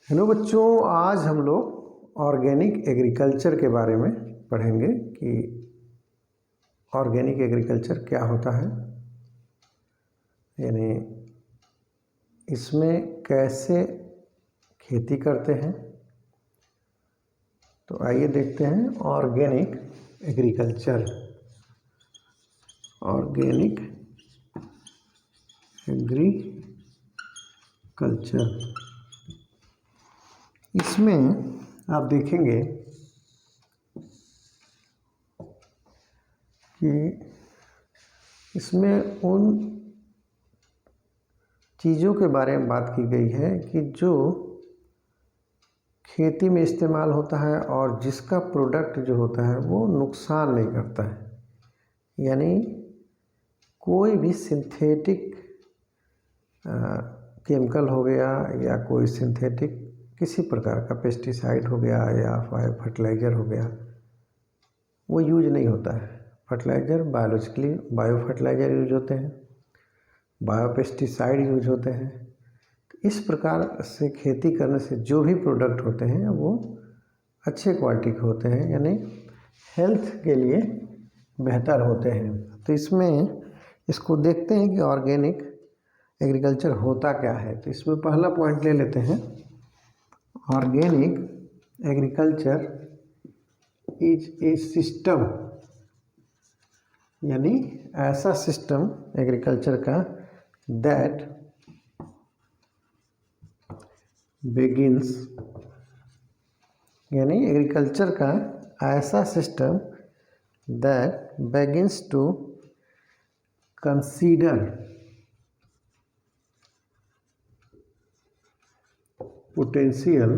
Hello बच्चों, आज हम लोग ऑर्गेनिक एग्रीकल्चर के बारे में पढ़ेंगे कि ऑर्गेनिक एग्रीकल्चर क्या होता है, यानी इसमें कैसे खेती करते हैं। तो आइए देखते हैं ऑर्गेनिक एग्रीकल्चर। ऑर्गेनिक एग्रीकल्चर, इसमें आप देखेंगे कि इसमें उन चीज़ों के बारे में बात की गई है कि जो खेती में इस्तेमाल होता है और जिसका प्रोडक्ट जो होता है वो नुकसान नहीं करता है। यानी कोई भी सिंथेटिक केमिकल हो गया या कोई सिंथेटिक किसी प्रकार का पेस्टिसाइड हो गया या फर्टिलाइज़र हो गया, वो यूज नहीं होता है। फर्टिलाइज़र बायो फर्टिलाइज़र यूज होते हैं, बायो पेस्टिसाइड यूज होते हैं। तो इस प्रकार से खेती करने से जो भी प्रोडक्ट होते हैं वो अच्छे क्वालिटी के होते हैं, यानी हेल्थ के लिए बेहतर होते हैं। तो इसमें इसको देखते हैं कि ऑर्गेनिक एग्रीकल्चर होता क्या है। तो इसमें पहला पॉइंट ले लेते हैं, organic agriculture is a system, यानी ऐसा सिस्टम एग्रीकल्चर का दैट बिगिंस, यानी एग्रीकल्चर का ऐसा system that begins to consider potential,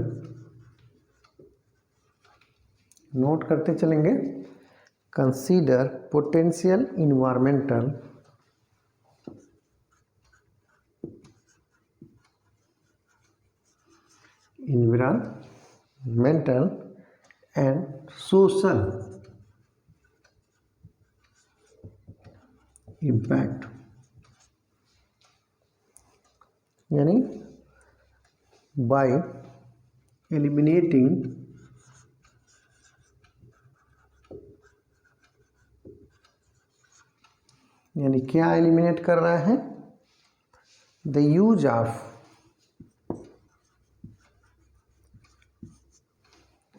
note करते चलेंगे, consider potential environmental and social impact, यानी बाय एलिमिनेटिंग यानी क्या एलिमिनेट कर रहा है, द यूज ऑफ,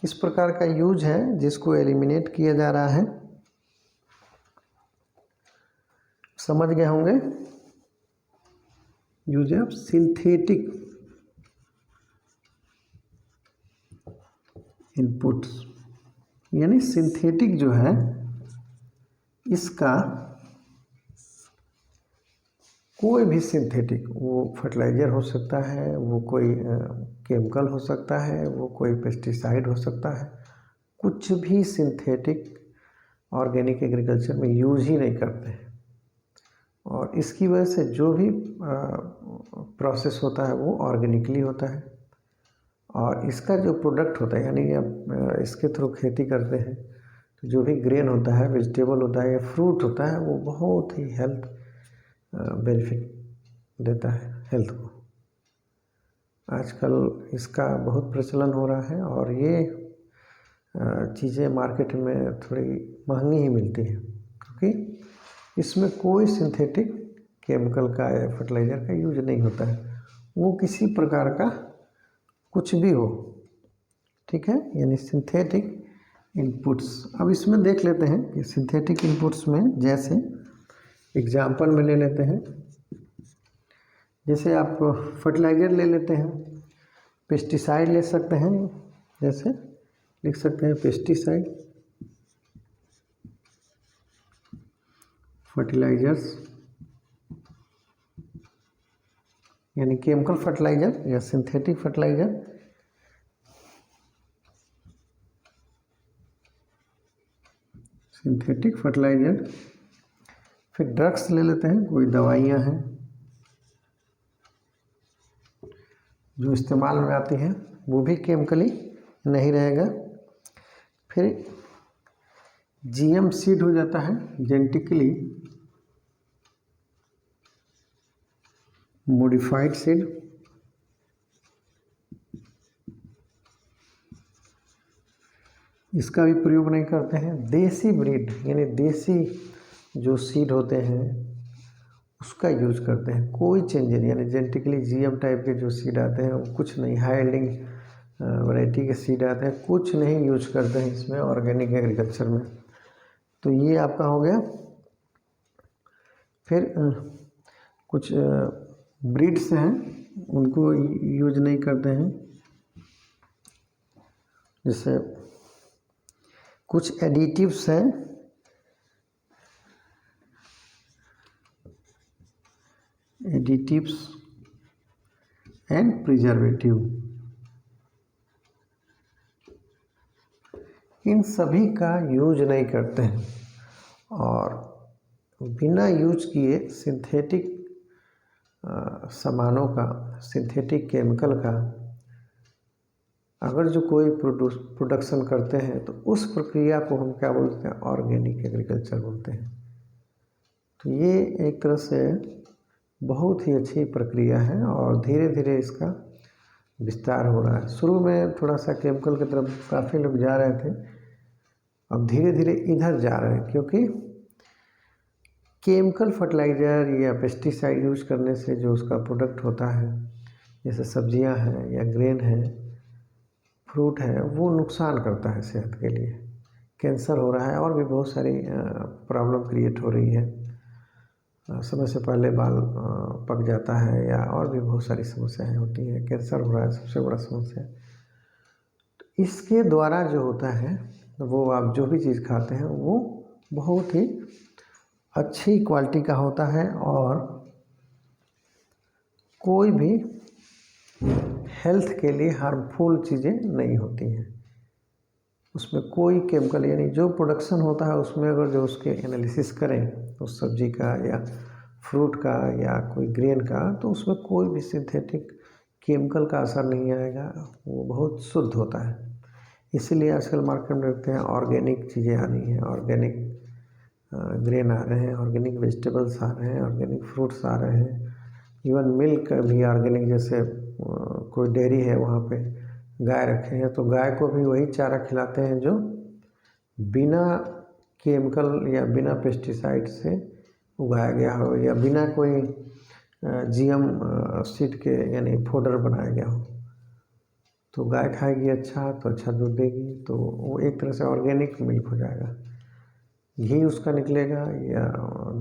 किस प्रकार का यूज है जिसको एलिमिनेट किया जा रहा है, समझ गए होंगे। यूज ऑफ सिंथेटिक इनपुट्स, यानी सिंथेटिक जो है इसका कोई भी सिंथेटिक, वो फर्टिलाइज़र हो सकता है, वो कोई केमिकल हो सकता है, वो कोई पेस्टिसाइड हो सकता है, कुछ भी सिंथेटिक ऑर्गेनिक एग्रीकल्चर में यूज ही नहीं करते हैं। और इसकी वजह से जो भी प्रोसेस होता है वो ऑर्गेनिकली होता है, और इसका जो प्रोडक्ट होता है, यानी आप इसके थ्रू खेती करते हैं तो जो भी ग्रेन होता है, वेजिटेबल होता है या फ्रूट होता है, वो बहुत ही हेल्थ बेनिफिट देता है हेल्थ को। आजकल इसका बहुत प्रचलन हो रहा है और ये चीज़ें मार्केट में थोड़ी महंगी ही मिलती हैं, क्योंकि इसमें कोई सिंथेटिक केमिकल का या फर्टिलाइज़र का यूज नहीं होता है, वो किसी प्रकार का कुछ भी हो, ठीक है, यानी सिंथेटिक इनपुट्स। अब इसमें देख लेते हैं कि सिंथेटिक इनपुट्स में, जैसे एग्जाम्पल में ले लेते हैं, जैसे आप फर्टिलाइज़र ले लेते हैं, पेस्टिसाइड ले सकते हैं, जैसे लिख सकते हैं पेस्टिसाइड, फर्टिलाइजर्स यानी केमिकल फर्टिलाइज़र या सिंथेटिक फर्टिलाइज़र। सिंथेटिक फर्टिलाइज़र, फिर ड्रग्स ले लेते हैं, कोई दवाइयाँ हैं जो इस्तेमाल में आती हैं, वो भी केमिकली नहीं रहेगा। फिर जीएम सीड हो जाता है, जेनेटिकली मॉडिफाइड सीड, इसका भी प्रयोग नहीं करते हैं। देसी ब्रीड यानी देसी जो सीड होते हैं उसका यूज करते हैं। कोई चेंज नहीं, यानी जेनेटिकली जीएम टाइप के जो सीड आते हैं वो कुछ नहीं, हाई यील्डिंग वैरायटी के सीड आते हैं, कुछ नहीं यूज करते हैं इसमें ऑर्गेनिक एग्रीकल्चर में। तो ये आपका हो गया। फिर कुछ ब्रीड्स हैं उनको यूज नहीं करते हैं, जैसे कुछ एडिटिव्स हैं, एडिटिव्स एंड प्रिजर्वेटिव, इन सभी का यूज नहीं करते हैं। और बिना यूज किए सिंथेटिक सामानों का, सिंथेटिक केमिकल का अगर जो कोई प्रोडक्शन करते हैं तो उस प्रक्रिया को हम क्या बोलते हैं, ऑर्गेनिक एग्रीकल्चर बोलते हैं। तो ये एक तरह से बहुत ही अच्छी प्रक्रिया है और धीरे धीरे इसका विस्तार हो रहा है। शुरू में थोड़ा सा केमिकल की तरफ काफ़ी लोग जा रहे थे, अब धीरे धीरे इधर जा रहे हैं, क्योंकि केमिकल फर्टिलाइज़र या पेस्टिसाइड यूज करने से जो उसका प्रोडक्ट होता है, जैसे सब्जियां हैं या ग्रेन है, फ्रूट है, वो नुकसान करता है सेहत के लिए। कैंसर हो रहा है और भी बहुत सारी प्रॉब्लम क्रिएट हो रही है। समय से पहले बाल पक जाता है या और भी बहुत सारी समस्याएं होती हैं। कैंसर हो रहा है सबसे बड़ा समस्या। तो इसके द्वारा जो होता है वो आप जो भी चीज़ खाते हैं वो बहुत ही अच्छी क्वालिटी का होता है और कोई भी हेल्थ के लिए हार्मफुल चीज़ें नहीं होती हैं। उसमें कोई केमिकल, यानी जो प्रोडक्शन होता है उसमें अगर जो उसके एनालिसिस करें उस सब्जी का या फ्रूट का या कोई ग्रेन का, तो उसमें कोई भी सिंथेटिक केमिकल का असर नहीं आएगा, वो बहुत शुद्ध होता है। इसीलिए आजकल मार्केट में देखते हैं ऑर्गेनिक चीज़ें आ रही हैं, ऑर्गेनिक ग्रेन आ रहे हैं, ऑर्गेनिक वेजिटेबल्स आ रहे हैं, ऑर्गेनिक फ्रूट्स आ रहे हैं, इवन मिल्क भी ऑर्गेनिक। जैसे कोई डेयरी है वहाँ पे गाय रखे हैं तो गाय को भी वही चारा खिलाते हैं जो बिना केमिकल या बिना पेस्टिसाइड से उगाया गया हो या बिना कोई जीएम सीड के यानी फोडर बनाया गया हो। तो गाय खाएगी अच्छा तो अच्छा दूध देगी, तो वो एक तरह से ऑर्गेनिक मिल्क हो जाएगा। घी उसका निकलेगा या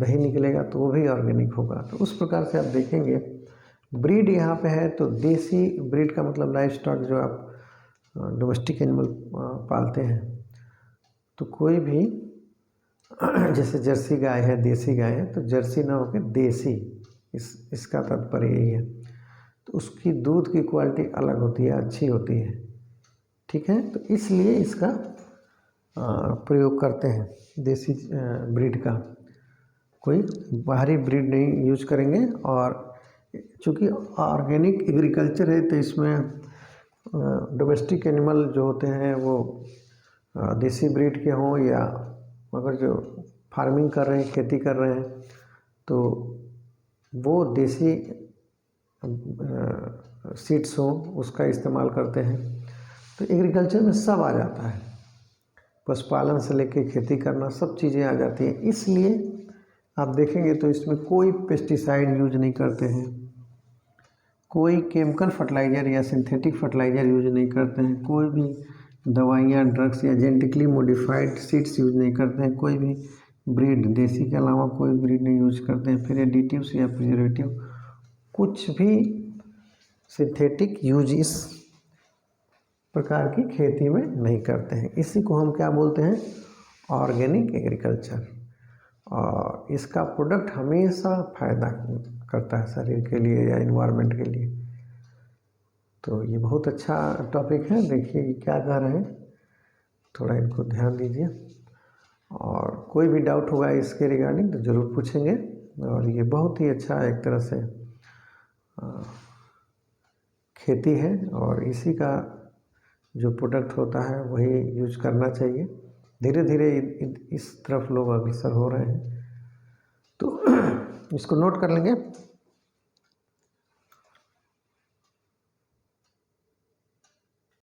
दही निकलेगा तो वो भी ऑर्गेनिक होगा। तो उस प्रकार से आप देखेंगे ब्रीड यहाँ पे है तो देसी ब्रीड का मतलब लाइफ स्टॉक जो आप डोमेस्टिक एनिमल पालते हैं, तो कोई भी जैसे जर्सी गाय है, देसी गाय है, तो जर्सी ना होकर देसी, इसका तात्पर्य यही है। तो उसकी दूध की क्वालिटी अलग होती है, अच्छी होती है, ठीक है। तो इसलिए इसका प्रयोग करते हैं देसी ब्रीड का, कोई बाहरी ब्रीड नहीं यूज करेंगे। और चूँकि ऑर्गेनिक एग्रीकल्चर है तो इसमें डोमेस्टिक एनिमल जो होते हैं वो देसी ब्रीड के हों या अगर जो फार्मिंग कर रहे हैं, खेती कर रहे हैं, तो वो देसी सीड्स हों उसका इस्तेमाल करते हैं। तो एग्रीकल्चर में सब आ जाता है, पशुपालन से लेके खेती करना, सब चीज़ें आ जाती हैं। इसलिए आप देखेंगे तो इसमें कोई पेस्टिसाइड यूज नहीं करते हैं, कोई केमिकल फर्टिलाइज़र या सिंथेटिक फर्टिलाइज़र यूज नहीं करते हैं, कोई भी दवाइयाँ, ड्रग्स या जेनेटिकली मॉडिफाइड सीड्स यूज नहीं करते हैं, कोई भी ब्रीड देसी के अलावा कोई ब्रीड नहीं यूज करते हैं। फिर एडिटिव्स या प्रिजर्वेटिव कुछ भी सिंथेटिक यूज इस प्रकार की खेती में नहीं करते हैं। इसी को हम क्या बोलते हैं, ऑर्गेनिक एग्रीकल्चर। और इसका प्रोडक्ट हमेशा फ़ायदा करता है शरीर के लिए या इन्वायरमेंट के लिए। तो ये बहुत अच्छा टॉपिक है, देखिए ये क्या कह रहे हैं, थोड़ा इनको ध्यान दीजिए। और कोई भी डाउट होगा इसके रिगार्डिंग तो ज़रूर पूछेंगे। और ये बहुत ही अच्छा एक तरह से खेती है और इसी का जो प्रोडक्ट होता है वही यूज करना चाहिए। धीरे धीरे इस तरफ लोग अग्रसर हो रहे हैं, तो इसको नोट कर लेंगे।